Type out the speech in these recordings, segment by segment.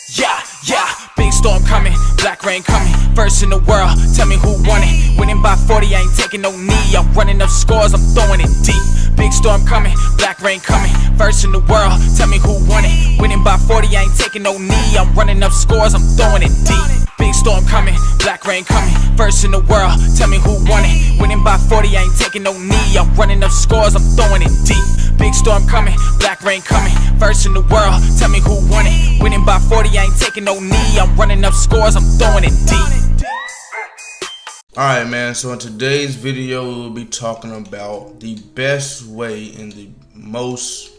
Yeah, big storm coming, black rain coming, first in the world, tell me who won it. Winning by 40, I ain't taking no knee, I'm running up scores, I'm throwing it deep. Big storm coming, black rain coming, first in the world, tell me who won it. Winning by 40, I ain't taking no knee, I'm running up scores, I'm throwing it deep. Big storm coming, black rain coming, first in the world, tell me who won it. Winning by 40, I ain't taking no knee, I'm running up scores, I'm throwing it deep. Big storm coming, black rain coming, first in the world, tell me who won it. Winning by 40, I ain't taking no knee, I'm running up scores, I'm throwing it deep. Alright man, so in today's video we will be talking about the best way and the most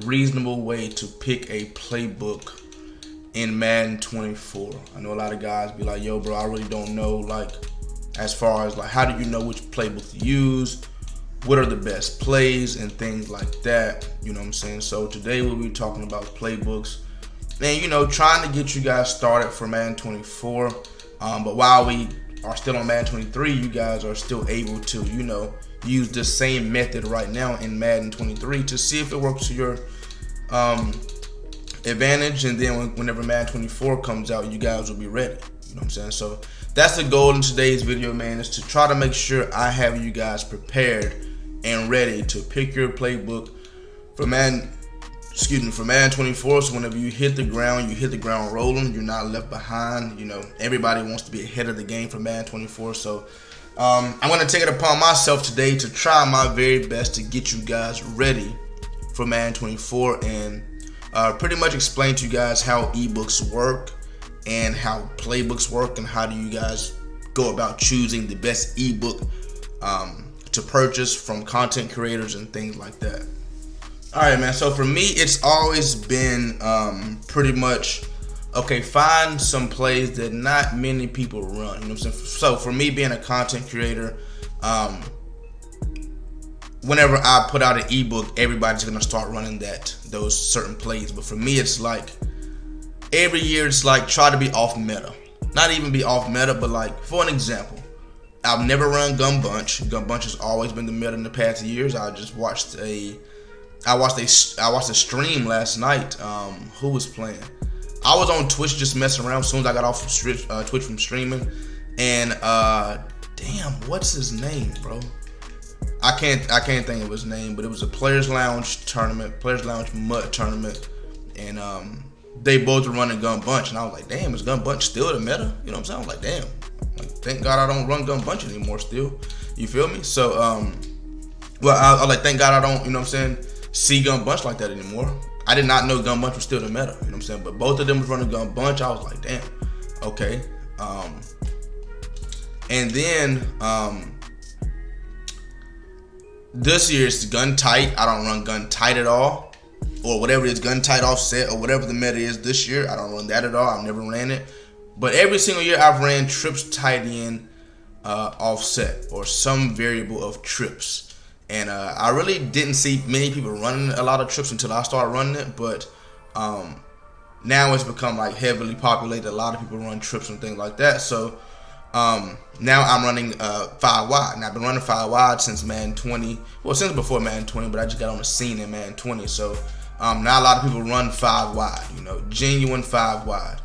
reasonable way to pick a playbook in Madden 24. I know a lot of guys be like, yo bro, I really don't know, like, as far as like, how do you know which playbook to use? What are the best plays and things like that, you know what I'm saying? So today we'll be talking about playbooks and, you know, trying to get you guys started for Madden 24. But while we are still on Madden 23, you guys are still able to, you know, use the same method right now in Madden 23 to see if it works to your advantage, and then whenever Madden 24 comes out, you guys will be ready, you know what I'm saying? So that's the goal in today's video, man, is to try to make sure I have you guys prepared and ready to pick your playbook for Madden 24. So whenever you hit the ground rolling, you're not left behind. You know, everybody wants to be ahead of the game for Madden 24. So I'm going to take it upon myself today to try my very best to get you guys ready for Madden 24 and pretty much explain to you guys how ebooks work and how playbooks work and how do you guys go about choosing the best ebook to purchase from content creators and things like that. Alright man, so for me it's always been pretty much, okay, find some plays that not many people run, you know what I'm saying? So for me being a content creator, whenever I put out an ebook, everybody's gonna start running those certain plays. But for me, it's like every year, it's like try to be off meta. Not even be off meta, but like for an example, I've never run Gun Bunch. Gun Bunch has always been the meta in the past years. I watched a stream last night. Who was playing? I was on Twitch just messing around. As soon as I got off from Twitch from streaming, and damn, what's his name, bro? I can't think of his name, but it was a Players Lounge tournament, Players Lounge MUT tournament, and they both were running Gun Bunch, and I was like, damn, is Gun Bunch still the meta? You know what I'm saying? I was like, damn, like, thank God I don't run Gun Bunch anymore still. You feel me? So, well, I was like, thank God I don't, you know what I'm saying, see Gun Bunch like that anymore. I did not know Gun Bunch was still the meta, you know what I'm saying? But both of them was running Gun Bunch. I was like, damn, okay. And then, this year it's gun tight. I don't run gun tight at all, or whatever it is, gun tight offset, or whatever the meta is this year. I don't run that at all. I've never ran it. But every single year I've ran trips tight end offset, or some variable of trips. And I really didn't see many people running a lot of trips until I started running it. But now it's become like heavily populated. A lot of people run trips and things like that. So now I'm running 5 wide, and I've been running 5 wide since Madden 20. Well, since before Madden 20, but I just got on the scene in Madden 20. So now a lot of people run 5 wide, you know, genuine 5 wide,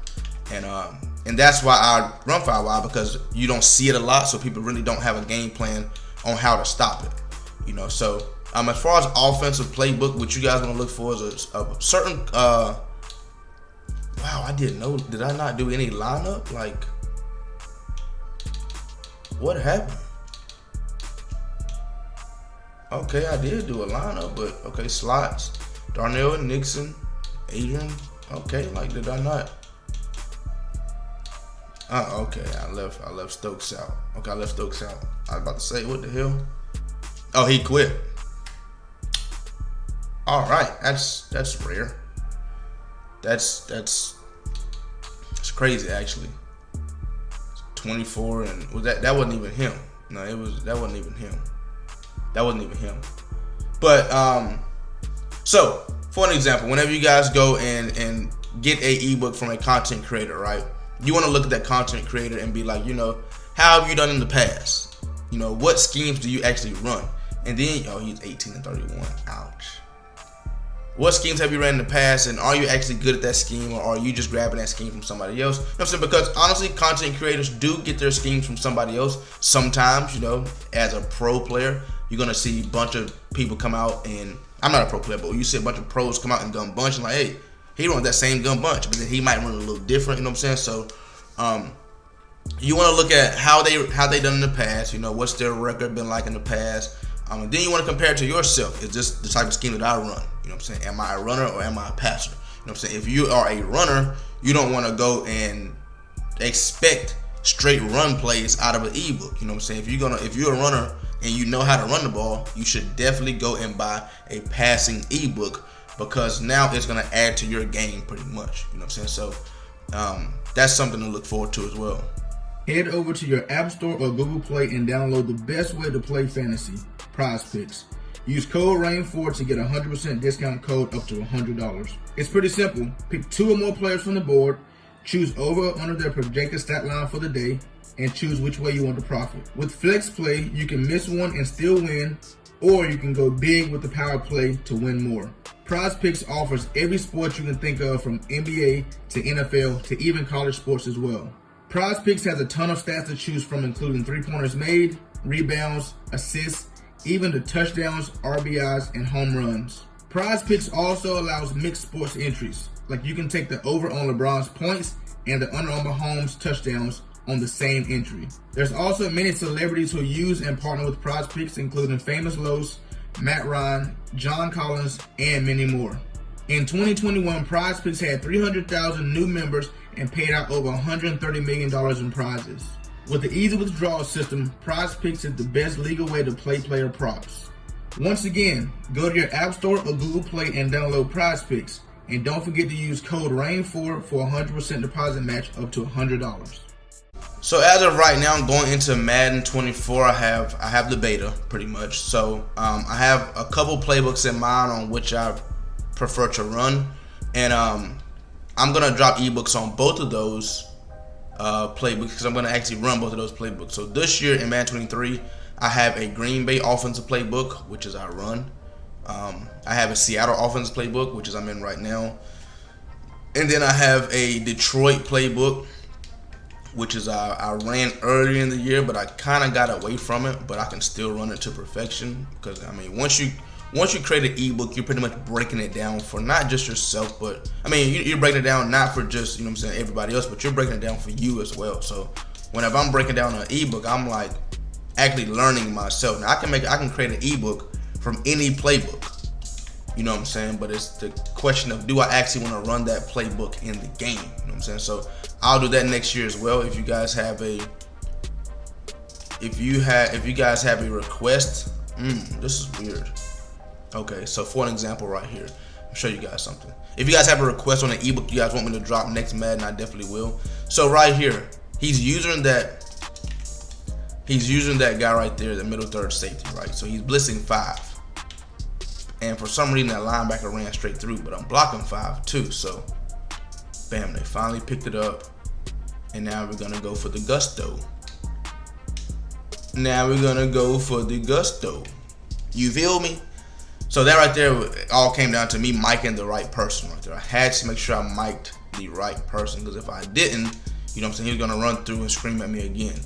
and that's why I run 5 wide, because you don't see it a lot, so people really don't have a game plan on how to stop it, you know. So as far as offensive playbook, what you guys want to look for is a certain wow, I didn't know, did I not do any lineup? Like, what happened? Okay, I did do a lineup, but okay, slots, Darnell and Nixon, Adrian. Okay, like, did I not? Okay, I left Stokes out. Okay, I left Stokes out. I was about to say, what the hell? Oh, he quit. All right, that's rare. That's crazy actually. 24, and was that wasn't even him. No, that wasn't even him. That wasn't even him. But so for an example, whenever you guys go and get a ebook from a content creator, right? You want to look at that content creator and be like, you know, how have you done in the past? You know, what schemes do you actually run? And then, oh, he's 18 and 31. Ouch. what schemes have you ran in the past, and are you actually good at that scheme, or are you just grabbing that scheme from somebody else? You know what I'm saying? Because honestly, content creators do get their schemes from somebody else. Sometimes, you know, as a pro player, you're gonna see a bunch of people come out, and I'm not a pro player, but you see a bunch of pros come out and gun bunch, and like, hey, he runs that same gun bunch, but then he might run a little different. You know what I'm saying? So, you want to look at how they done in the past. You know, what's their record been like in the past. And then you want to compare it to yourself. Is this the type of scheme that I run? You know what I'm saying? Am I a runner or am I a passer? You know what I'm saying? If you are a runner, you don't want to go and expect straight run plays out of an ebook. You know what I'm saying? If you're a runner and you know how to run the ball, you should definitely go and buy a passing ebook, because now it's gonna add to your game pretty much. You know what I'm saying? So that's something to look forward to as well. Head over to your App Store or Google Play and download the best way to play fantasy, Prize Picks. Use code RAIN4 to get a 100% discount code up to $100. It's pretty simple. Pick 2 or more players from the board, choose over or under their projected stat line for the day, and choose which way you want to profit. With Flex Play, you can miss one and still win, or you can go big with the power play to win more. Prize Picks offers every sport you can think of, from NBA to NFL to even college sports as well. Prize Picks has a ton of stats to choose from, including 3-pointers made, rebounds, assists, even the touchdowns, RBIs, and home runs. Prize Picks also allows mixed sports entries, like you can take the over on LeBron's points and the under on Mahomes' touchdowns on the same entry. There's also many celebrities who use and partner with Prize Picks, including Famous Los, Matt Ryan, John Collins, and many more. In 2021, Prize Picks had 300,000 new members and paid out over $130 million in prizes. With the easy withdrawal system, Prize Picks is the best legal way to play player props. Once again, go to your App Store or Google Play and download Prize Picks. And don't forget to use code RAIN4 for a 100% deposit match up to $100. So as of right now, I'm going into Madden 24. I have the beta pretty much. So I have a couple playbooks in mind on which I prefer to run, and I'm gonna drop ebooks on both of those playbooks, because I'm gonna actually run both of those playbooks. So this year in Madden 23, I have a Green Bay offensive playbook, which is I run. I have a Seattle offensive playbook, which is I'm in right now, and then I have a Detroit playbook, which is I ran earlier in the year, but I kind of got away from it, but I can still run it to perfection. Because I mean, once you create an ebook, you're pretty much breaking it down for not just yourself, but I mean, you're breaking it down not for just, you know what I'm saying, everybody else, but you're breaking it down for you as well. So whenever I'm breaking down an ebook, I'm like actually learning myself. Now I can create an ebook from any playbook, you know what I'm saying, but it's the question of, do I actually want to run that playbook in the game? You know what I'm saying? So I'll do that next year as well. If you guys have a request, this is weird. Okay, so for an example right here, I'll show you guys something. If you guys have a request on an ebook you guys want me to drop next Madden, I definitely will. So right here, he's using that guy right there, the middle third safety, right? So he's blitzing 5. And for some reason that linebacker ran straight through, but I'm blocking 5 too. So bam, they finally picked it up. And now we're gonna go for the gusto. You feel me? So that right there, it all came down to me micing the right person right there. I had to make sure I mic'd the right person, because if I didn't, you know what I'm saying, he was gonna run through and scream at me again.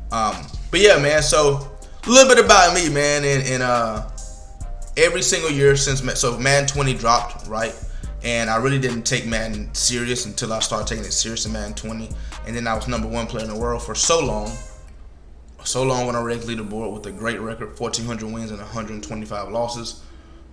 But yeah, man, so a little bit about me, man, and every single year since Madden 20 dropped, right? And I really didn't take Madden serious until I started taking it serious in Madden 20. And then I was #1 player in the world for so long on a reg leaderboard with a great record, 1,400 wins and 125 losses.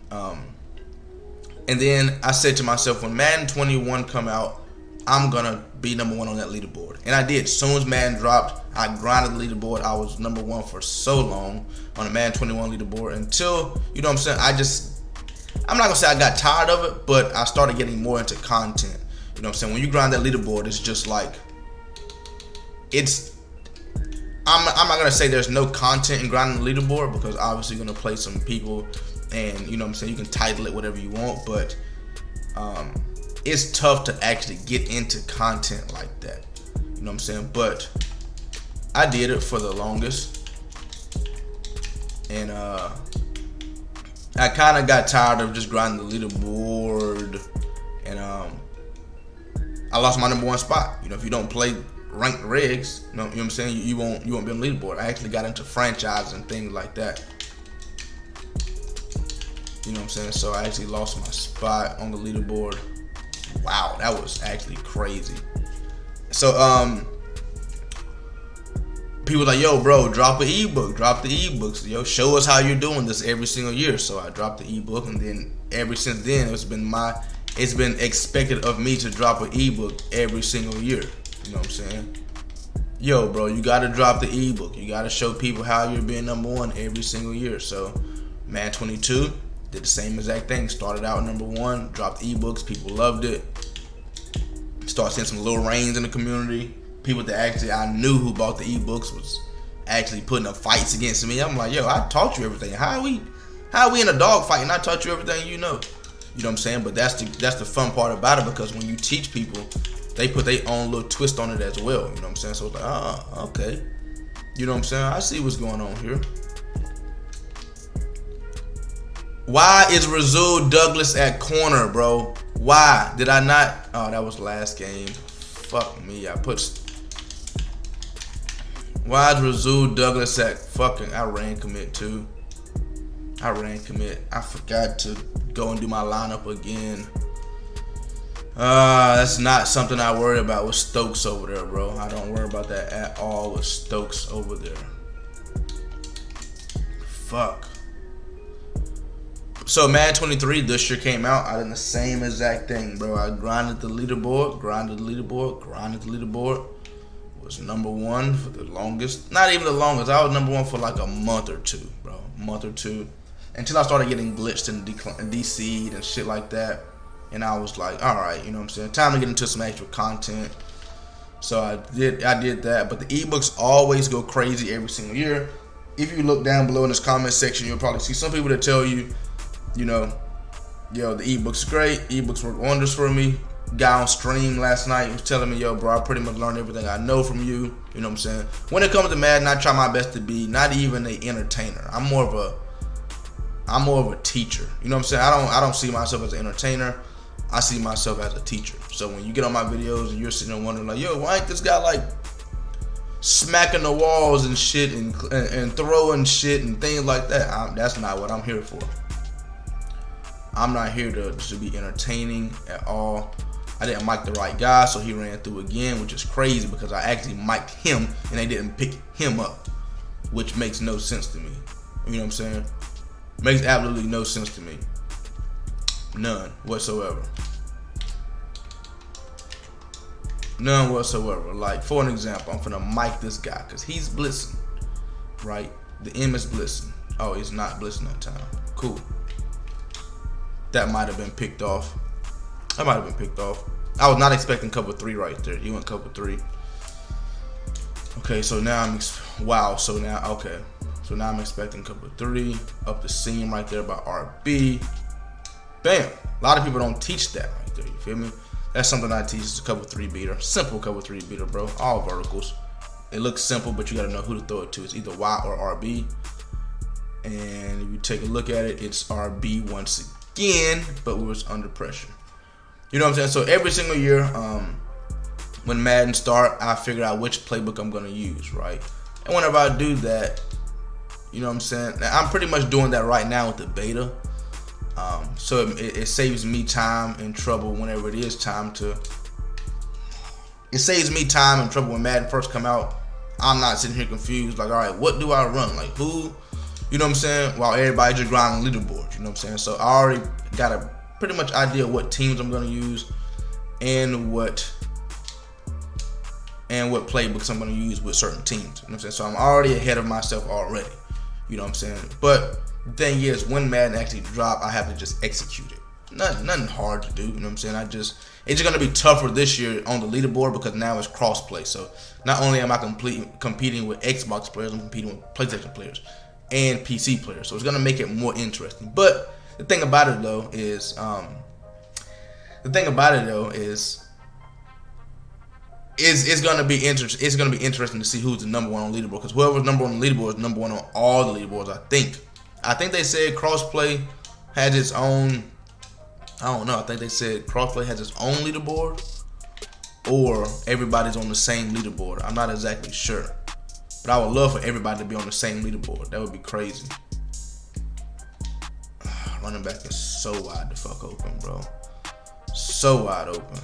And then I said to myself, when Madden 21 come out, I'm gonna be #1 on that leaderboard. And I did. As soon as Madden dropped, I grinded the leaderboard. I was #1 for so long on the Madden 21 leaderboard until, you know what I'm saying, I'm not gonna say I got tired of it, but I started getting more into content. You know what I'm saying? When you grind that leaderboard, it's just like, I'm not gonna say there's no content in grinding the leaderboard, because obviously you're gonna play some people, and you know what I'm saying, you can title it whatever you want, but it's tough to actually get into content like that. You know what I'm saying? But I did it for the longest, and I kind of got tired of just grinding the leaderboard, and I lost my #1 spot. You know, if you don't play ranked rigs, you know what I'm saying, you won't be on the leaderboard. I actually got into franchise and things like that. You know what I'm saying? So I actually lost my spot on the leaderboard. Wow, that was actually crazy. So people like, yo, bro, drop an ebook, drop the ebooks, yo, show us how you're doing this every single year. So I dropped the ebook, and then ever since then it's been expected of me to drop an ebook every single year. You know what I'm saying? Yo, bro, you gotta drop the ebook. You gotta show people how you're being #1 every single year. So Madden 22 did the same exact thing. Started out #1, dropped ebooks, people loved it. Started seeing some little reigns in the community. People that actually I knew who bought the ebooks was actually putting up fights against me. I'm like, yo, I taught you everything. How are we in a dog fight and I taught you everything you know? You know what I'm saying? But that's the fun part about it, because when you teach people, they put their own little twist on it as well. You know what I'm saying? So it's like, okay. You know what I'm saying? I see what's going on here. Why is Razul Douglas at corner, bro? Why did I not? Oh, that was last game. Fuck me. Why is Razul Douglas at fucking? I ran commit too. I forgot to go and do my lineup again. That's not something I worry about with Stokes over there, bro. I don't worry about that at all with Stokes over there. Fuck. So Madden 23 this year came out. I did the same exact thing, bro. I grinded the leaderboard. Was #1 for the longest. Not even the longest. I was #1 for like a month or two, bro. Until I started getting glitched and DC'd and shit like that. And I was like, all right, you know what I'm saying? Time to get into some actual content. So I did that. But the ebooks always go crazy every single year. If you look down below in this comment section, you'll probably see some people that tell you, you know, yo, the ebooks are great. Ebooks work wonders for me. Guy on stream last night was telling me, yo, bro, I pretty much learned everything I know from you. You know what I'm saying? When it comes to Madden, I try my best to be not even an entertainer. I'm more of a teacher. You know what I'm saying? I don't see myself as an entertainer. I see myself as a teacher. So when you get on my videos and you're sitting there wondering like, yo, why ain't this guy like smacking the walls and shit and throwing shit and things like that? That's not what I'm here for. I'm not here to be entertaining at all. I didn't mic the right guy, so he ran through again, which is crazy because I actually mic'd him and they didn't pick him up, which makes no sense to me. You know what I'm saying? Makes absolutely no sense to me. None whatsoever. None whatsoever. Like, for an example, I'm finna mic this guy because he's blitzing, right? The M is blitzing. Oh, he's not blitzing that time. Cool. That might have been picked off. I was not expecting cover 3 right there. He went cover 3. Okay, so now So now I'm expecting cover 3 up the seam right there by RB. Bam. A lot of people don't teach that right there. You feel me? That's something I teach. Is a cover 3 beater. Simple cover 3 beater, bro. All verticals. It looks simple, but you gotta know who to throw it to. It's either Y or RB. And if you take a look at it, it's RB once again, but we was under pressure. You know what I'm saying? So every single year, when Madden start, I figure out which playbook I'm gonna use, right? And whenever I do that, you know what I'm saying? Now, I'm pretty much doing that right now with the beta. So it saves me time and trouble whenever it is time to. It saves me time and trouble when Madden first come out. I'm not sitting here confused, like, all right, what do I run? Like, who? You know what I'm saying? While everybody just grinding leaderboard, you know what I'm saying? So I already got a pretty much idea of what teams I'm gonna use and what playbooks I'm gonna use with certain teams. You know what I'm saying? So I'm already ahead of myself already. You know what I'm saying? But the thing is, when Madden actually drop, I have to just execute it. Nothing hard to do. You know what I'm saying? It's just gonna be tougher this year on the leaderboard because now it's crossplay. So not only am I competing with Xbox players, I'm competing with PlayStation players and PC players. So it's gonna make it more interesting. But the thing about it though is, it's gonna be interesting. It's gonna be interesting to see who's the #1 on the leaderboard, because whoever's #1 on the leaderboard is #1 on all the leaderboards. I think they said crossplay has its own, I don't know, I think they said crossplay has its own leaderboard, or everybody's on the same leaderboard. I'm not exactly sure, but I would love for everybody to be on the same leaderboard. That would be crazy. Running back is so wide the fuck open, bro. So wide open.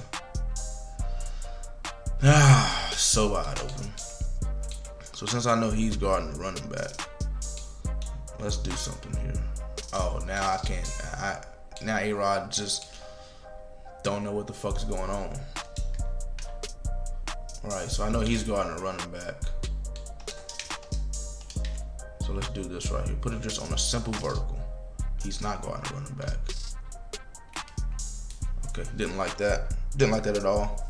So wide open. So since I know he's guarding the running back, let's do something here. Oh, now I can't. Now A-Rod just don't know what the fuck's going on. Alright, so I know he's guarding the running back. So let's do this right here. Put it just on a simple vertical. He's not guarding the running back. Okay, didn't like that. Didn't like that at all.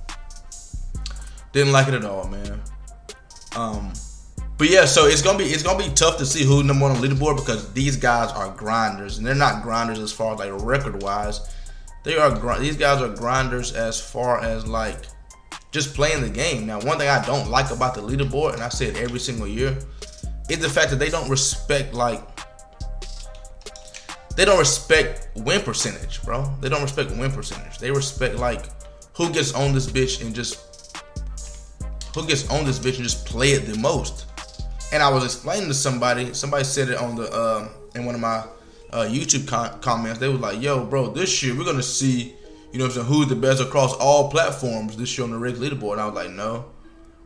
Didn't like it at all, man. But yeah, so it's gonna be tough to see who's number one on the leaderboard, because these guys are grinders, and they're not grinders as far as like record wise. These guys are grinders as far as like just playing the game. Now, one thing I don't like about the leaderboard, and I say it every single year, is the fact that they don't respect win percentage, bro. They don't respect win percentage. They respect like who gets on this bitch and just play it the most. And I was explaining to somebody said it on the in one of my YouTube comments. They was like, yo, bro, this year we're gonna see, you know what I'm saying, who's the best across all platforms this year on the Rig leaderboard. And I was like, no,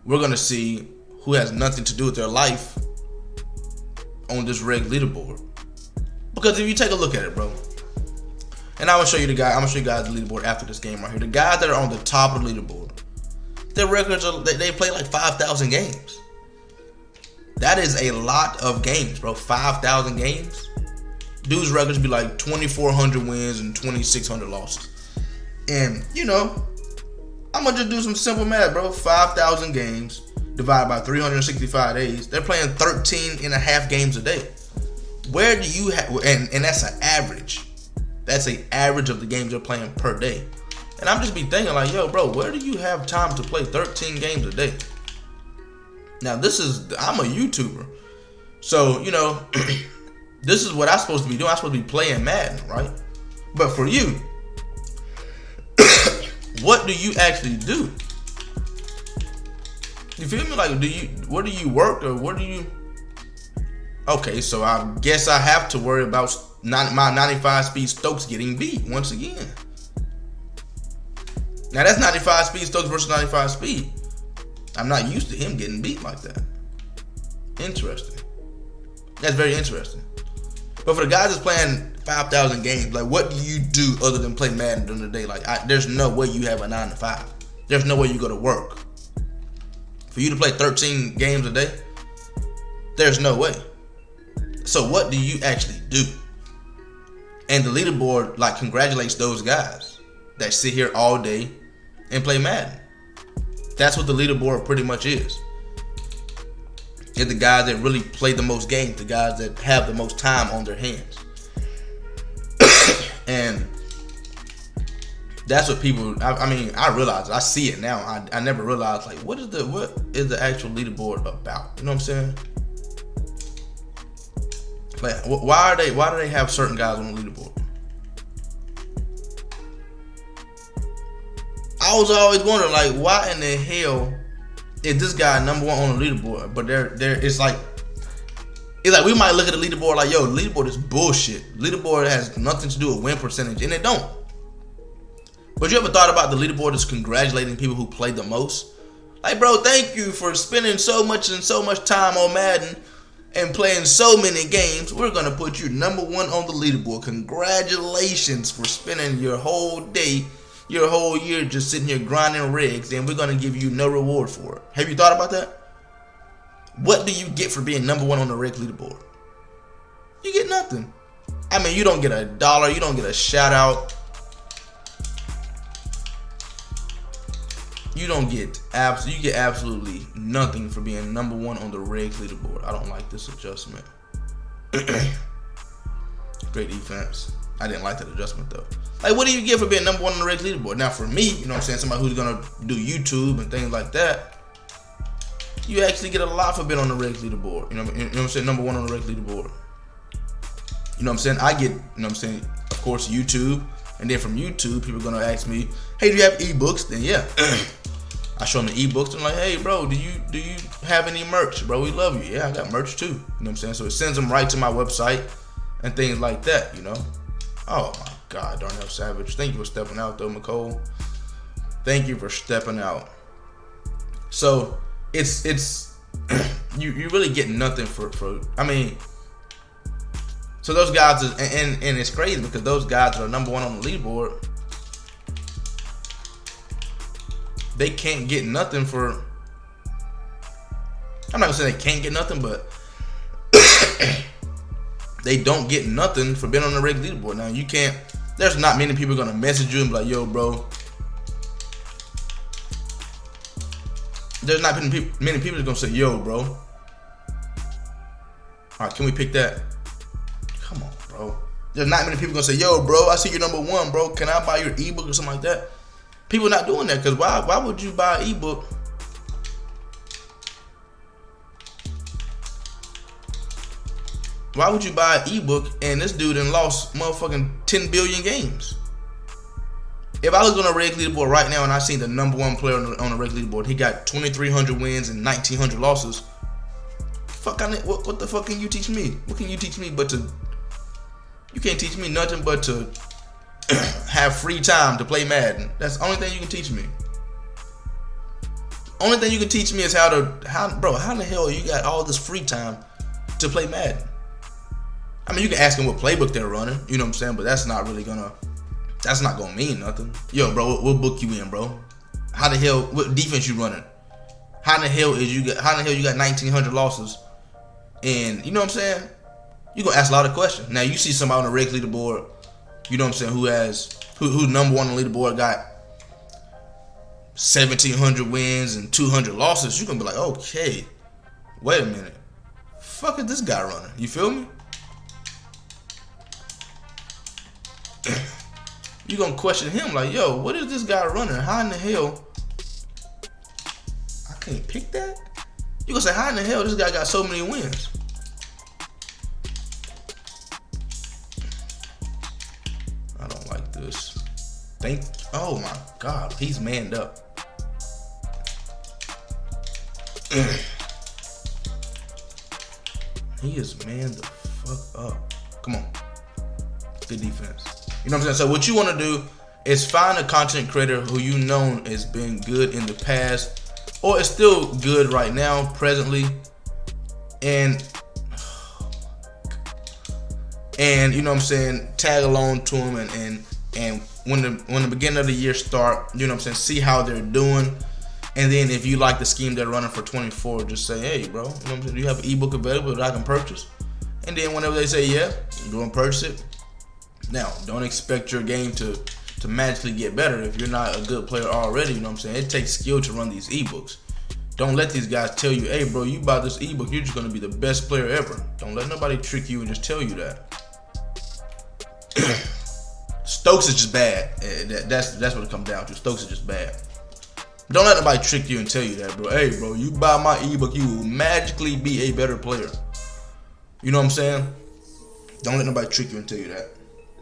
we're gonna see who has nothing to do with their life on this Rig leaderboard. Because if you take a look at it, bro, and I'm gonna show you guys the leaderboard after this game right here. The guys that are on the top of the leaderboard, their records are, they play like 5,000 games. That is a lot of games, bro. 5,000 games. Dudes' records be like 2,400 wins and 2,600 losses. And, you know, I'm going to just do some simple math, bro. 5,000 games divided by 365 days. They're playing 13 and a half games a day. Where do you have, and that's an average. That's an average of the games they're playing per day. And I'm just be thinking like, yo, bro, where do you have time to play 13 games a day? Now, I'm a YouTuber. So, you know, this is what I'm supposed to be doing. I'm supposed to be playing Madden, right? But for you, what do you actually do? You feel me? Like, where do you work, or where do you... Okay, so I guess I have to worry about my 95 speed Stokes getting beat once again. Now, that's 95 speed Stokes versus 95 speed. I'm not used to him getting beat like that. Interesting. That's very interesting. But for the guys that's playing 5,000 games, like, what do you do other than play Madden during the day? Like, there's no way you have a 9 to 5. There's no way you go to work. For you to play 13 games a day, there's no way. So what do you actually do? And the leaderboard, like, congratulates those guys that sit here all day and play Madden. That's what the leaderboard pretty much is. It's the guys that really play the most games, the guys that have the most time on their hands. And that's what people, I mean, I realize, I see it now. I never realized, like, what is the actual leaderboard about? You know what I'm saying? Like, why do they have certain guys on the leaderboard? I was always wondering, like, why in the hell is this guy number one on the leaderboard? But it's like we might look at the leaderboard like, yo, the leaderboard is bullshit. Leaderboard has nothing to do with win percentage, and it don't. But you ever thought about the leaderboard as congratulating people who play the most? Like, bro, thank you for spending so much time on Madden and playing so many games. We're gonna put you number one on the leaderboard. Congratulations for spending your whole day, your whole year just sitting here grinding rigs, and we're gonna give you no reward for it. Have you thought about that? What do you get for being number one on the rig leaderboard? You get nothing. I mean, you don't get $1, you don't get a shout out. You get absolutely nothing for being number one on the rig leaderboard. I don't like this adjustment. Great defense. I didn't like that adjustment though. Like, what do you get for being number one on the rig leaderboard? Now, for me, you know what I'm saying, somebody who's gonna do YouTube and things like that, you actually get a lot for being on the rig leaderboard. You know what I'm saying? Number one on the rig leaderboard. You know what I'm saying? I get, you know what I'm saying, a of course, YouTube. And then from YouTube, people are gonna ask me, hey, do you have ebooks? Then yeah. I show them the ebooks. I'm like, hey, bro, do you have any merch? Bro, we love you. Yeah, I got merch too. You know what I'm saying? So it sends them right to my website and things like that, you know? Oh my God, Darnell Savage. Thank you for stepping out though, McCole. Thank you for stepping out. So it's you really get nothing for I mean, so those guys and it's crazy because those guys that are number one on the leaderboard, they can't get nothing for, I'm not gonna say they can't get nothing, but they don't get nothing for being on the regular leaderboard. Now you can't, there's not many people gonna message you and be like, yo bro, there's not many people that's gonna say, yo bro, alright, can we pick that? Come on bro. There's not many people gonna say, yo bro, I see you're number one bro, can I buy your ebook or something like that? People not doing that, because why would you buy an ebook? Why would you buy an ebook and this dude done lost motherfucking 10 billion games? If I was on a regular leaderboard right now and I seen the number one player on a regular leaderboard, he got 2,300 wins and 1,900 losses. What the fuck can you teach me? What can you teach me but to? You can't teach me nothing but to have free time to play Madden. That's the only thing you can teach me. Only thing you can teach me is how in the hell you got all this free time to play Madden? I mean, you can ask them what playbook they're running, you know what I'm saying, but that's not gonna mean nothing. Yo, bro, what book you in, bro? How the hell, what defense you running? How in the hell you got 1,900 losses? And you know what I'm saying? You gonna ask a lot of questions. Now you see somebody on the regular leaderboard, you know what I'm saying, who's number one on the leaderboard, got 1,700 wins and 200 losses. You gonna be like, okay, wait a minute, fuck is this guy running? You feel me? You gonna question him like, yo, what is this guy running? How in the hell? I can't pick that. You gonna say, how in the hell this guy got so many wins? I don't like this. Oh my God, he's manned up. He is manned the fuck up. Come on. Good defense. You know what I'm saying? So what you want to do is find a content creator who you know has been good in the past or is still good right now, presently, and you know what I'm saying, tag along to them and when the beginning of the year start, you know what I'm saying, see how they're doing. And then if you like the scheme they're running for 24, just say, hey bro, you know what I'm saying, do you have an ebook available that I can purchase? And then whenever they say yeah, go and purchase it. Now, don't expect your game to magically get better if you're not a good player already, you know what I'm saying? It takes skill to run these ebooks. Don't let these guys tell you, hey bro, you buy this ebook, you're just gonna be the best player ever. Don't let nobody trick you and just tell you that. Stokes is just bad. That's what it comes down to. Stokes is just bad. Don't let nobody trick you and tell you that, bro. Hey bro, you buy my ebook, you will magically be a better player. You know what I'm saying? Don't let nobody trick you and tell you that.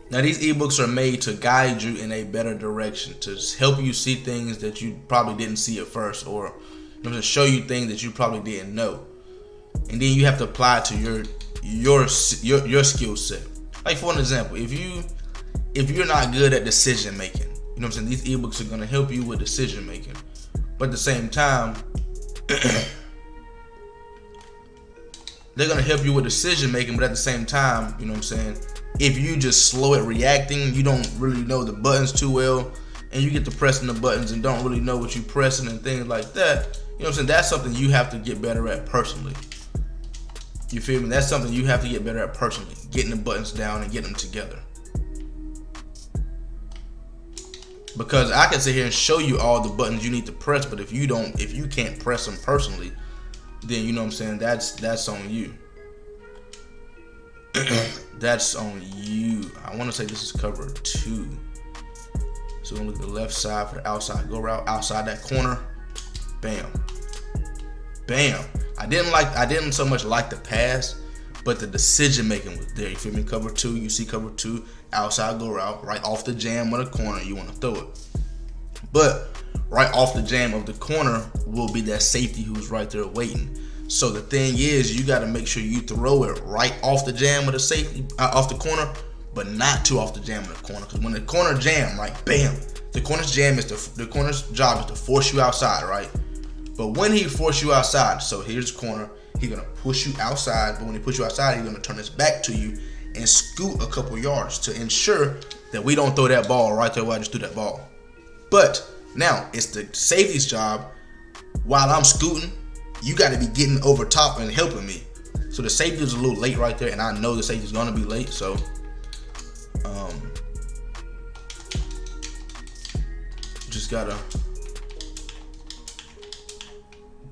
Now these ebooks are made to guide you in a better direction, to help you see things that you probably didn't see at first, or to show you things that you probably didn't know, and then you have to apply it to your skill set. Like for an example, if you're not good at decision making, you know what I'm saying, these ebooks are gonna help you with decision making, but at the same time, they're gonna help you with decision making, but at the same time, you know what I'm saying, if you just slow at reacting, you don't really know the buttons too well, and you get to pressing the buttons and don't really know what you're pressing and things like that, you know what I'm saying, that's something you have to get better at personally. You feel me? That's something you have to get better at personally, getting the buttons down and getting them together. Because I can sit here and show you all the buttons you need to press, but if you can't press them personally, then you know what I'm saying, that's on you. That's on you. I want to say this is cover 2. So we're gonna look at the left side for the outside go route, outside that corner. Bam. Bam. I didn't so much like the pass, but the decision making was there. You feel me? Cover 2, you see cover 2, outside go route, right off the jam of the corner, you want to throw it. But right off the jam of the corner will be that safety who's right there waiting. So the thing is, you got to make sure you throw it right off the jam of the safety, off the corner, but not too off the jam of the corner. Because when the corner jam, like bam, the corner's jam is the corner's job is to force you outside, right? But when he force you outside, so here's the corner, he's gonna push you outside. But when he push you outside, he's gonna turn his back to you and scoot a couple yards to ensure that we don't throw that ball right there where I just threw that ball. But now it's the safety's job. While I'm scooting, you got to be getting over top and helping me. So the safety is a little late right there, and I know the safety is gonna be late. So, just gotta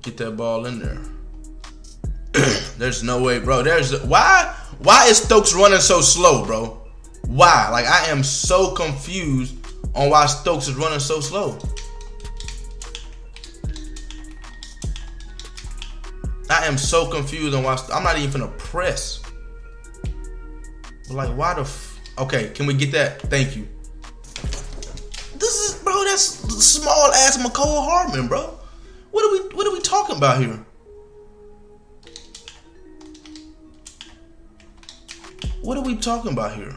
get that ball in there. There's no way, bro. Why is Stokes running so slow, bro? Why? Like, I am so confused on why Stokes is running so slow. I am so confused on why I'm not even finna press. But like, why the okay, can we get that? Thank you. This is, bro, that's small ass McCole Hardman, bro. What are we talking about here? What are we talking about here?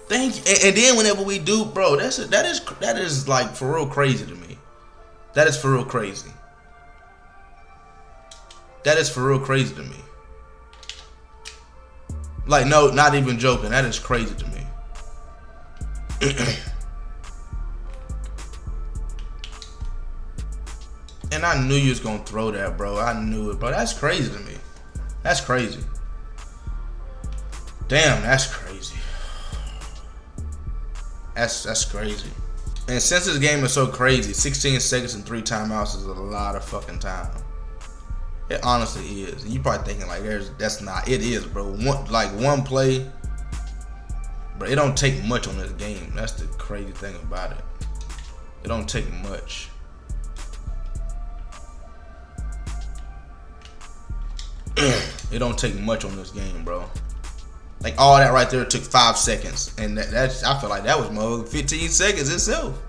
Thank you. And then whenever we do, bro, that is like for real crazy to me. That is for real crazy. That is for real crazy to me. Like, no, not even joking. That is crazy to me. And I knew you was gonna throw that, bro. I knew it, bro. That's crazy to me. That's crazy. Damn, that's crazy. That's crazy. And since this game is so crazy, 16 seconds and 3 timeouts is a lot of fucking time. It honestly is. And you probably thinking like, that's not. It is, bro. One play, bro. It don't take much on this game. That's the crazy thing about it. It don't take much. It don't take much on this game, bro. Like, all that right there took 5 seconds, and that's I feel like that was more 15 seconds itself.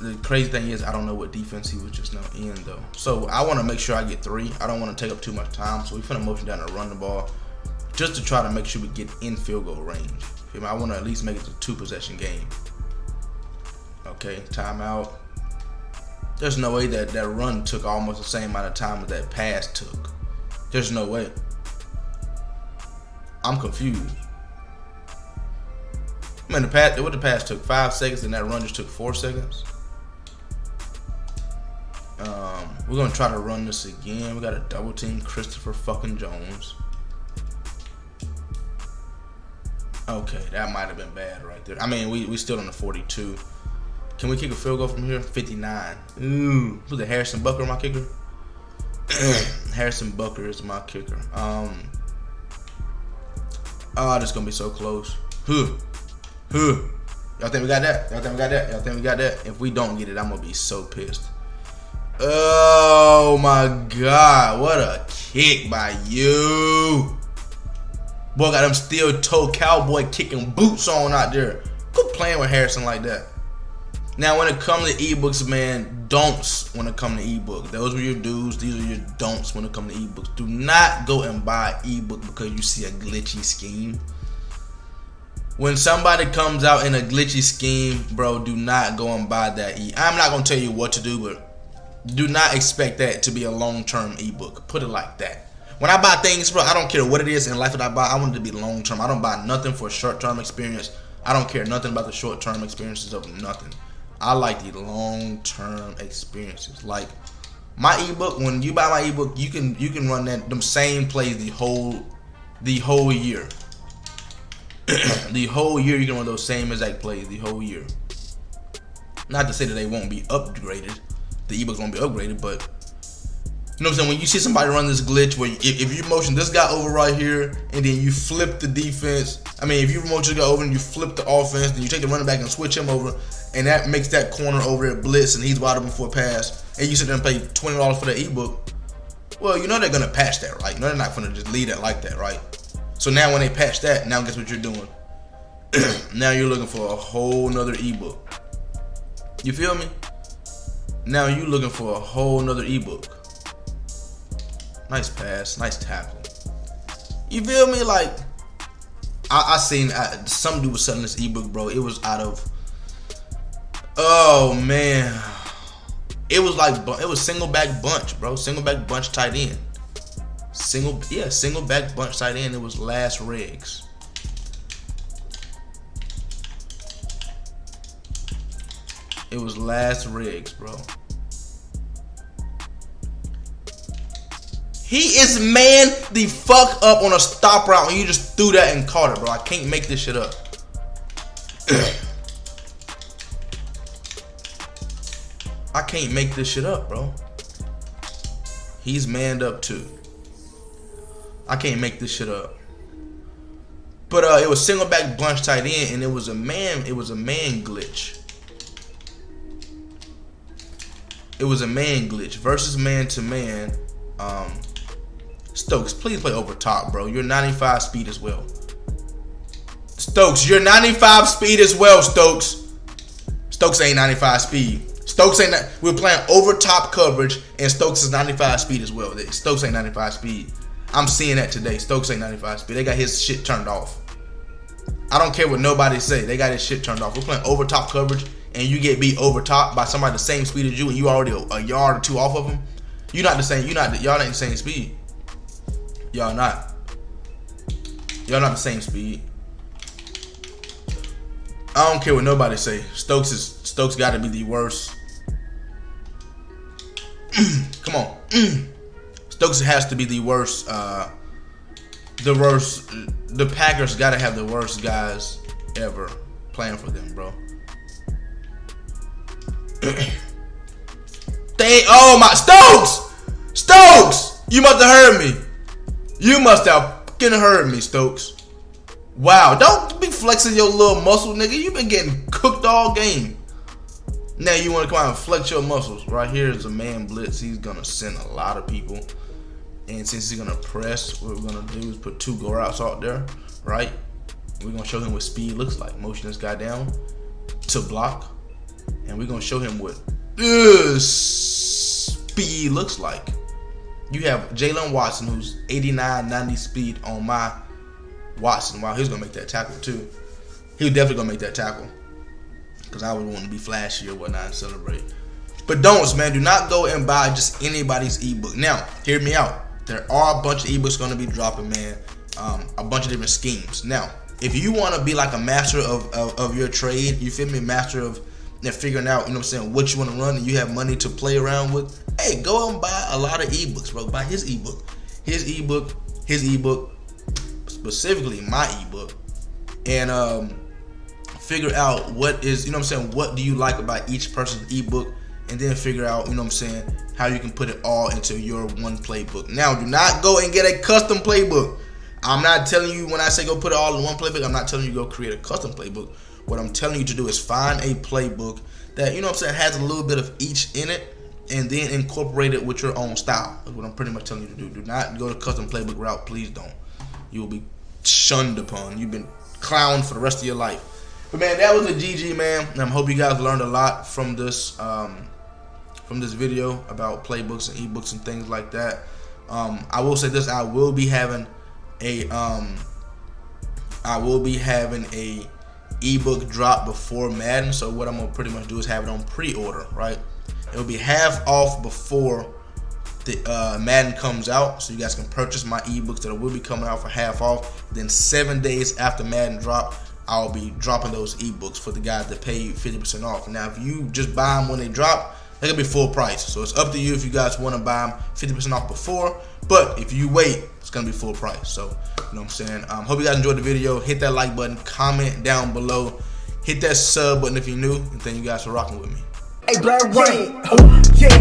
The crazy thing is, I don't know what defense he was just now in though. So I want to make sure I get 3. I don't want to take up too much time. So we finna motion down and run the ball, just to try to make sure we get in field goal range. I want to at least make it a 2-possession game. Okay, timeout. There's no way that run took almost the same amount of time as that pass took. There's no way. I'm confused. Man, the pass took 5 seconds and that run just took 4 seconds. We're gonna try to run this again. We gotta double team Christopher fucking Jones. Okay, that might have been bad right there. I mean, we still on the 42. Can we kick a field goal from here? 59. Ooh, who's the Harrison Bucker my kicker? Harrison Bucker is my kicker. Oh, this is gonna be so close. Y'all think we got that? Y'all think we got that? Y'all think we got that? If we don't get it, I'm gonna be so pissed. Oh my God, what a kick by you. Boy got them steel toe cowboy kicking boots on out there. Quit playing with Harrison like that. Now when it comes to ebooks, man, don'ts when it comes to ebook. Those were your do's, these are your don'ts when it comes to ebooks. Do not go and buy an ebook because you see a glitchy scheme. When somebody comes out in a glitchy scheme, bro, do not go and buy that I'm not gonna tell you what to do, but do not expect that to be a long-term ebook. Put it like that. When I buy things, bro, I don't care what it is in life that I buy. I want it to be long-term. I don't buy nothing for a short-term experience. I don't care nothing about the short-term experiences of nothing. I like the long-term experiences. Like my ebook, when you buy my ebook, you can run them same plays the whole year. The whole year you can run those same exact plays the whole year. Not to say that they won't be upgraded. The ebooks won't be upgraded, but You know what I'm saying? When you see somebody run this glitch where if you motion this guy over right here and then you flip the defense, I mean, if you motion this guy over and you flip the offense, then you take the running back and switch him over, and that makes that corner over there blitz and he's wide open for a pass, and you sit there and pay $20 for the ebook, well, you know they're going to patch that, right? You know they're not going to just leave it like that, right? So now when they patch that, now guess what you're doing? Now you're looking for a whole nother ebook. You feel me? Now you're looking for a whole nother ebook. Nice pass, nice tackle. You feel me? Like, I seen some dude was selling this ebook, bro. It was out of, oh man, it was single back bunch, bro. Single back bunch tight end. Single back bunch tight end. It was last regs. It was last regs, bro. He is man the fuck up on a stop route and you just threw that and caught it, bro. I can't make this shit up. I can't make this shit up, bro. He's manned up too. I can't make this shit up. But it was single back bunch tight end and it was a man glitch. It was a man glitch versus man to man. Stokes, please play over top, bro. You're 95 speed as well. Stokes, you're 95 speed as well, Stokes. Stokes ain't 95 speed. Stokes ain't. We're playing over top coverage, and Stokes is 95 speed as well. Stokes ain't 95 speed. I'm seeing that today. Stokes ain't 95 speed. They got his shit turned off. I don't care what nobody say. They got his shit turned off. We're playing over top coverage, and you get beat over top by somebody the same speed as you, and you already a yard or two off of them. You're not the same. Y'all ain't the same speed. Y'all not. Y'all not the same speed. I don't care what nobody say. Stokes got to be the worst. Come on. Stokes has to be the worst. The worst. The Packers got to have the worst guys ever playing for them, bro. Oh my Stokes! You must have heard me. You must have fucking heard me, Stokes. Wow, don't be flexing your little muscle, nigga. You been getting cooked all game. Now you want to come out and flex your muscles. Right here is a man blitz. He's gonna send a lot of people, and since he's gonna press, what we're gonna do is put two go routes out there, right? We're gonna show him what speed looks like. Motion this guy down to block, and we're gonna show him what speed looks like. You have Jalen Watson, who's 89, 90 speed on my Watson. Wow, he's going to make that tackle too. He was definitely going to make that tackle. Because I would want to be flashy or whatnot and celebrate. But don'ts, man. Do not go and buy just anybody's ebook. Now, hear me out. There are a bunch of ebooks going to be dropping, man. A bunch of different schemes. Now, if you want to be like a master of your trade, you feel me? Master of figuring out, you know what I'm saying, what you want to run and you have money to play around with, hey, go and buy a lot of ebooks, bro. Buy his ebook, specifically my ebook, and figure out what is, you know what I'm saying, what do you like about each person's ebook, and then figure out, you know what I'm saying, how you can put it all into your one playbook. Now, do not go and get a custom playbook. I'm not telling you, when I say go put it all in one playbook, I'm not telling you go create a custom playbook. What I'm telling you to do is find a playbook that, you know what I'm saying, has a little bit of each in it, and then incorporate it with your own style. That's what I'm pretty much telling you to do. Do not go the custom playbook route. Please don't. You will be shunned upon. You've been clowned for the rest of your life. But man, that was a GG, man. And I hope you guys learned a lot from this video about playbooks and ebooks and things like that. I will say this: I will be having a ebook drop before Madden. So what I'm gonna pretty much do is have it on pre-order, right? It'll be half off before the Madden comes out, so you guys can purchase my ebooks that will be coming out for half off. Then 7 days after Madden drop, I'll be dropping those ebooks for the guys that pay 50% off. Now, if you just buy them when they drop, they're gonna be full price. So it's up to you if you guys want to buy them 50% off before. But if you wait, it's gonna be full price. So you know what I'm saying. Hope you guys enjoyed the video. Hit that like button, comment down below, hit that sub button if you're new, and thank you guys for rocking with me. Hey, Black Rain, yeah,